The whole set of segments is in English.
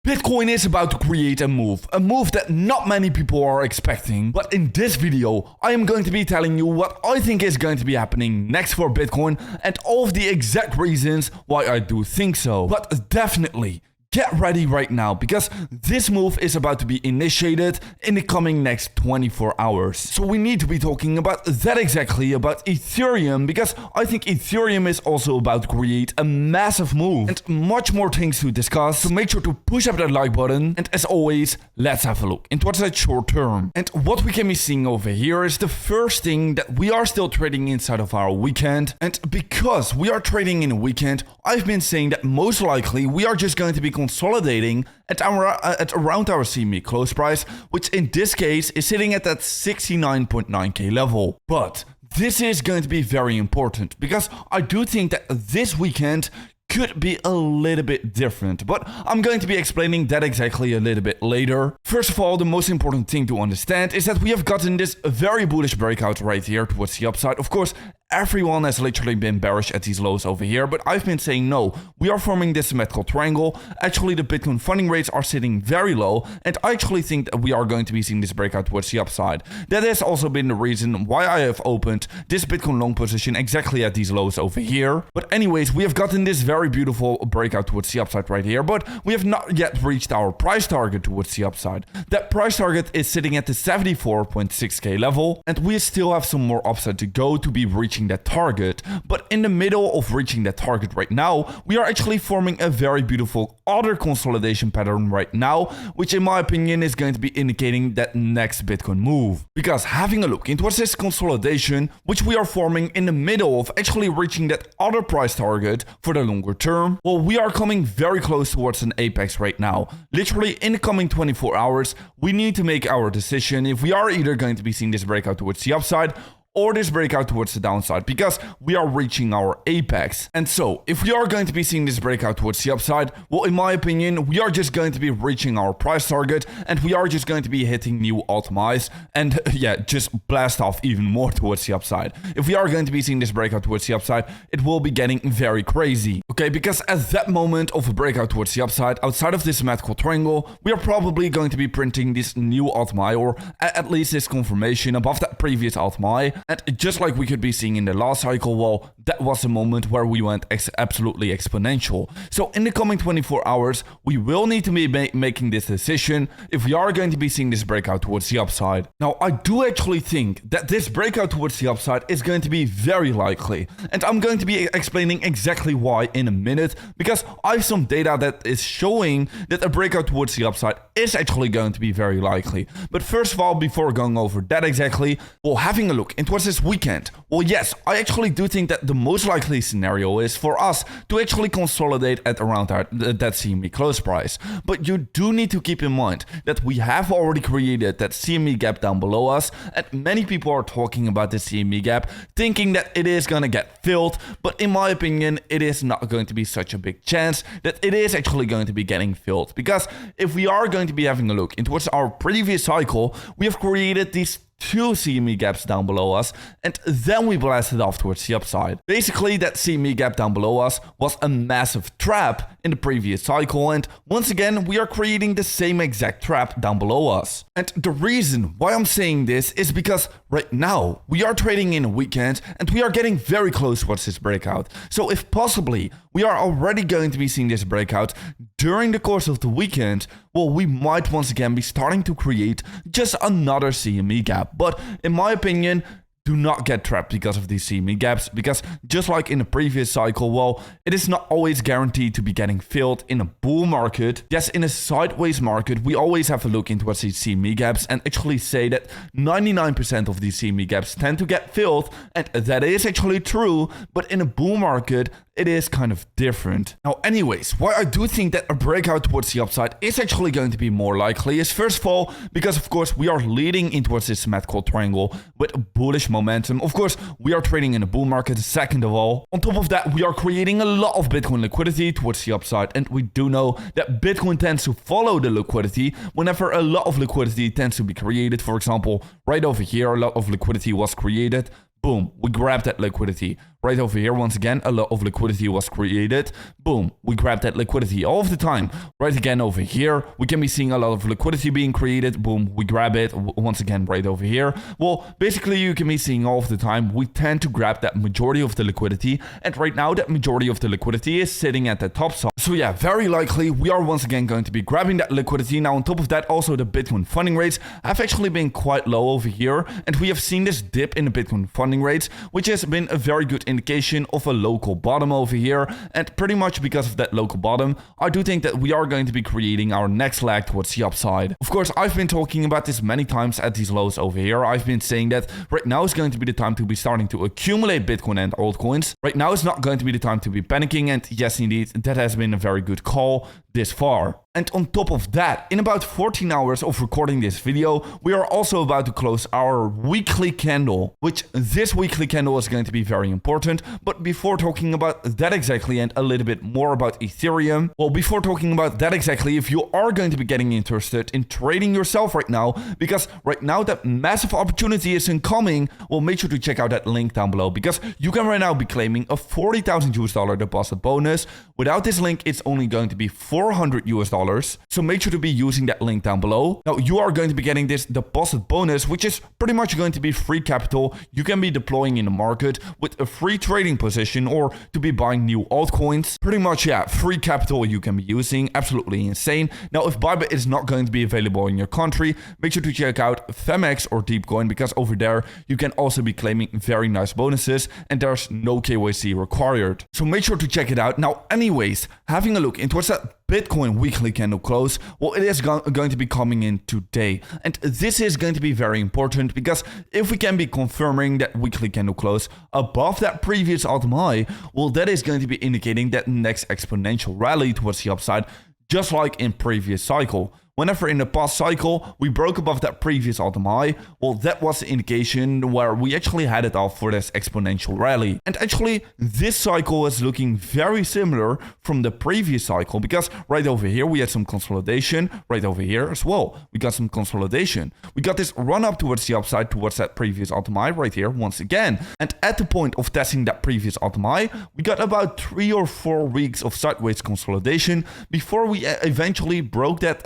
Bitcoin is about to create a move that not many people are expecting. But in this video, I am going to be telling you what I think is going to be happening next for Bitcoin and all of the exact reasons why I do think so. But definitely, get ready right now because this move is about to be initiated in the coming next 24 hours. So we need to be talking about that exactly, about Ethereum, because I think Ethereum is also about to create a massive move and much more things to discuss. So make sure to push up that like button. And as always, let's have a look into what's that short term. And what we can be seeing over here is the first thing that we are still trading inside of our weekend. And because we are trading in a weekend, I've been saying that most likely we are just going to be consolidating at around our CME close price, which in this case is sitting at that 69.9k level. But this is going to be very important because I do think that this weekend could be a little bit different, but I'm going to be explaining that exactly a little bit later. First of all, the most important thing to understand is that we have gotten this very bullish breakout right here towards the upside. Of course, everyone has literally been bearish at these lows over here, but I've been saying no, we are forming this symmetrical triangle. Actually, the Bitcoin funding rates are sitting very low, and I actually think that we are going to be seeing this breakout towards the upside. That has also been the reason why I have opened this Bitcoin long position exactly at these lows over here. But anyways, we have gotten this very beautiful breakout towards the upside right here, but we have not yet reached our price target towards the upside. That price target is sitting at the 74.6k level, and we still have some more upside to go to be reaching that target. But in the middle of reaching that target right now, we are actually forming a very beautiful other consolidation pattern right now, which in my opinion is going to be indicating that next Bitcoin move. Because having a look into what's this consolidation, which we are forming in the middle of actually reaching that other price target for the longer term, well, we are coming very close towards an apex right now. Literally in the coming 24 hours, we need to make our decision if we are either going to be seeing this breakout towards the upside or this breakout towards the downside, because we are reaching our apex. And so, if we are going to be seeing this breakout towards the upside, well, in my opinion, we are just going to be reaching our price target, and we are just going to be hitting new all-time highs, and yeah, just blast off even more towards the upside. If we are going to be seeing this breakout towards the upside, it will be getting very crazy. Okay, because at that moment of a breakout towards the upside, outside of this symmetrical triangle, we are probably going to be printing this new all-time high, or at least this confirmation above that previous all-time high. And just like we could be seeing in the last cycle, well, that was a moment where we went absolutely exponential. So in the coming 24 hours, we will need to be making this decision if we are going to be seeing this breakout towards the upside. Now, I do actually think that this breakout towards the upside is going to be very likely. And I'm going to be explaining exactly why in a minute, because I have some data that is showing that a breakout towards the upside is actually going to be very likely. But first of all, before going over that exactly, well, having a look into what's this weekend. Well, yes, I actually do think that the most likely scenario is for us to actually consolidate at around that CME close price. But you do need to keep in mind that we have already created that CME gap down below us, and many people are talking about the CME gap, thinking that it is going to get filled, but in my opinion, it is not going to be such a big chance that it is actually going to be getting filled. Because if we are going to be having a look into what's our previous cycle, we have created these two CME gaps down below us, and then we blasted off towards the upside. Basically, that CME gap down below us was a massive trap in the previous cycle, and once again, we are creating the same exact trap down below us. And the reason why I'm saying this is because right now, we are trading in a weekend, and we are getting very close towards this breakout. So if possibly, we are already going to be seeing this breakout during the course of the weekend, well, we might once again be starting to create just another CME gap. But in my opinion, do not get trapped because of these CME gaps, because just like in the previous cycle, well, it is not always guaranteed to be getting filled in a bull market. Yes, in a sideways market, we always have to look into what's these CME gaps and actually say that 99% of these CME gaps tend to get filled, and that is actually true, but in a bull market, it is kind of different. Now, anyways, why I do think that a breakout towards the upside is actually going to be more likely is first of all, because of course we are leading in towards this symmetrical triangle with bullish momentum. Of course, we are trading in a bull market. Second of all, on top of that, we are creating a lot of Bitcoin liquidity towards the upside. And we do know that Bitcoin tends to follow the liquidity. Whenever a lot of liquidity tends to be created, for example, right over here, a lot of liquidity was created. Boom, we grabbed that liquidity. right over here, once again, a lot of liquidity was created. Boom, we grab that liquidity all of the time. Right again over here, we can be seeing a lot of liquidity being created. Boom, we grab it once again right over here. Well, basically you can be seeing all of the time, we tend to grab that majority of the liquidity. And right now that majority of the liquidity is sitting at the top side. So yeah, very likely we are once again going to be grabbing that liquidity. Now on top of that, also the Bitcoin funding rates have actually been quite low over here. And we have seen this dip in the Bitcoin funding rates, which has been a very good indication of a local bottom over here. And pretty much because of that local bottom, I do think that we are going to be creating our next leg towards the upside. Of course, I've been talking about this many times at these lows over here. I've been saying that right now is going to be the time to be starting to accumulate Bitcoin and altcoins. Right now is not going to be the time to be panicking. And yes, indeed, that has been a very good call this far. And on top of that, in about 14 hours of recording this video, we are also about to close our weekly candle, which this weekly candle is going to be very important. But before talking about that exactly and a little bit more about Ethereum, well, before talking about that exactly, if you are going to be getting interested in trading yourself right now, because right now that massive opportunity is incoming, well, make sure to check out that link down below, because you can right now be claiming a 40,000 US dollar deposit bonus. Without this link, it's only going to be 400 US dollars. So make sure to be using that link down below. Now you are going to be getting this deposit bonus, which is pretty much going to be free capital you can be deploying in the market with a free trading position or to be buying new altcoins. Pretty much, yeah, free capital you can be using. Absolutely insane. Now, if Bybit is not going to be available in your country, make sure to check out Femex or Deepcoin, because over there you can also be claiming very nice bonuses and there's no KYC required. So make sure to check it out. Now, anyways, having a look into what's that Bitcoin weekly candle close, well, it is going to be coming in today. And this is going to be very important, because if we can be confirming that weekly candle close above that previous all-time high, well, that is going to be indicating that next exponential rally towards the upside, just like in previous cycle. Whenever in the past cycle we broke above that previous all-time high, well, that was the indication where we actually headed off for this exponential rally. And actually, this cycle is looking very similar from the previous cycle, because right over here we had some consolidation, right over here as well we got some consolidation. We got this run up towards the upside towards that previous all-time high right here once again. And at the point of testing that previous all-time high, we got about 3 or 4 weeks of sideways consolidation before we eventually broke that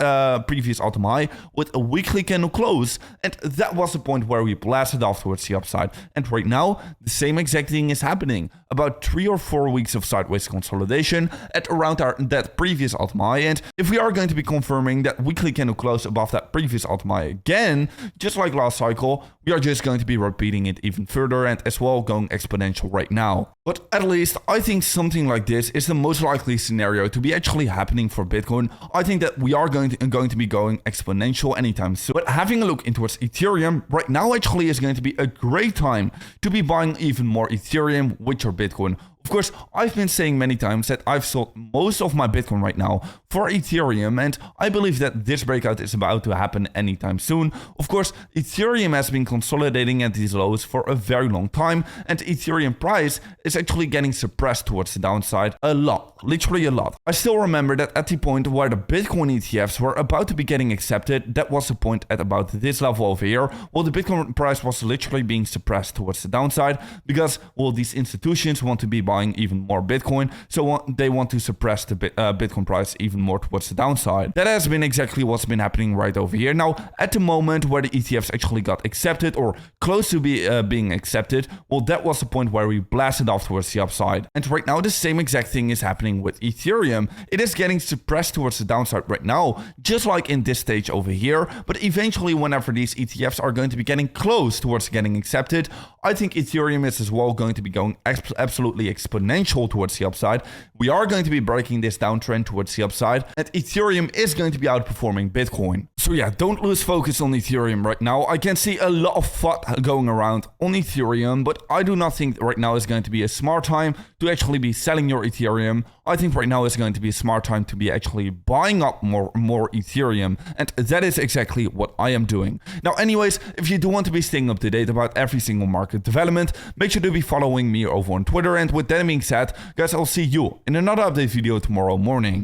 previous all-time high with a weekly candle close, and that was the point where we blasted off towards the upside. And right now the same exact thing is happening. About 3 or 4 weeks of sideways consolidation at around that previous all-time high. And if we are going to be confirming that weekly candle close above that previous all-time high again, just like last cycle, we are just going to be repeating it even further and as well going exponential right now. But at least I think something like this is the most likely scenario to be actually happening for Bitcoin. I think that we are going to be going exponential anytime soon. But having a look into Ethereum right now actually is going to be a great time to be buying even more Ethereum with your Bitcoin. Of course, I've been saying many times that I've sold most of my Bitcoin right now for Ethereum, and I believe that this breakout is about to happen anytime soon. Of course, Ethereum has been consolidating at these lows for a very long time, and Ethereum price is actually getting suppressed towards the downside a lot, literally a lot. I still remember that at the point where the Bitcoin ETFs were about to be getting accepted, that was the point at about this level over here. Well, the Bitcoin price was literally being suppressed towards the downside because, well, these institutions want to be buying even more Bitcoin, so they want to suppress the Bitcoin price even more towards the downside. That has been exactly what's been happening right over here. Now, at the moment where the ETFs actually got accepted or close to being accepted, well, that was the point where we blasted off towards the upside. And right now, the same exact thing is happening with Ethereum. It is getting suppressed towards the downside right now, just like in this stage over here. But eventually, whenever these ETFs are going to be getting close towards getting accepted, I think Ethereum is as well going to be going absolutely exponential towards the upside. We are going to be breaking this downtrend towards the upside, and Ethereum is going to be outperforming Bitcoin. So yeah, don't lose focus on Ethereum right now. I can see a lot of FUD going around on Ethereum, but I do not think right now is going to be a smart time to actually be selling your Ethereum. I think right now is going to be a smart time to be actually buying up more Ethereum, and that is exactly what I am doing. Now, anyways, if you do want to be staying up to date about every single market development, make sure to be following me over on Twitter. And with that being said, guys, I'll see you in another update video tomorrow morning.